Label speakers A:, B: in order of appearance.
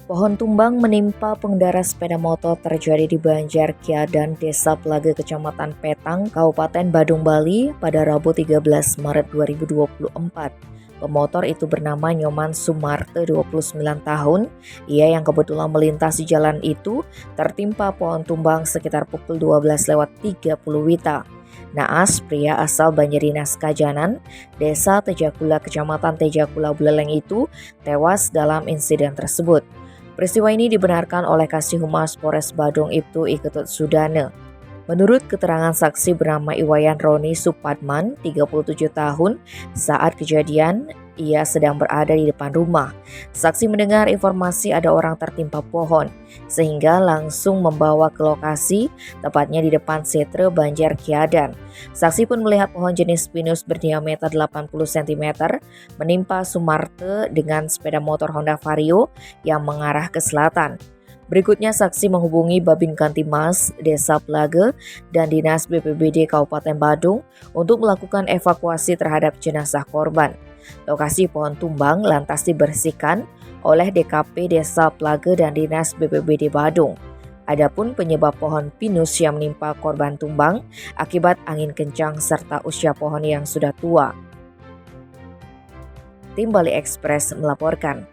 A: Pohon tumbang menimpa pengendara sepeda motor terjadi di Banjar Kiadan, Desa Plaga, Kecamatan Petang, Kabupaten Badung, Bali pada Rabu 13 Maret 2024. Pemotor itu bernama Nyoman Sumarte, 29 tahun. Ia yang kebetulan melintasi jalan itu tertimpa pohon tumbang sekitar pukul 12:30 WITA. Naas, pria asal Banjarinas Kajanan, Desa Tejakula, Kecamatan Tejakula, Buleleng itu tewas dalam insiden tersebut. Peristiwa ini dibenarkan oleh Kasih Humas Polres Badung Ibtu Iketut Sudane. Menurut keterangan saksi bernama Iwayan Roni Supadman, 37 tahun, saat kejadian ia sedang berada di depan rumah. Saksi mendengar informasi ada orang tertimpa pohon, sehingga langsung membawa ke lokasi, tepatnya di depan setre Banjar Kiadan. Saksi pun melihat pohon jenis pinus berdiameter 80 cm menimpa Sumarte dengan sepeda motor Honda Vario yang mengarah ke selatan. Berikutnya saksi menghubungi Babin Kantimas Desa Plaga dan Dinas BPBD Kabupaten Badung untuk melakukan evakuasi terhadap jenazah korban. Lokasi pohon tumbang lantas dibersihkan oleh DKP Desa Plaga dan Dinas BPBD Badung. Adapun penyebab pohon pinus yang menimpa korban tumbang akibat angin kencang serta usia pohon yang sudah tua. Tim Bali Express melaporkan.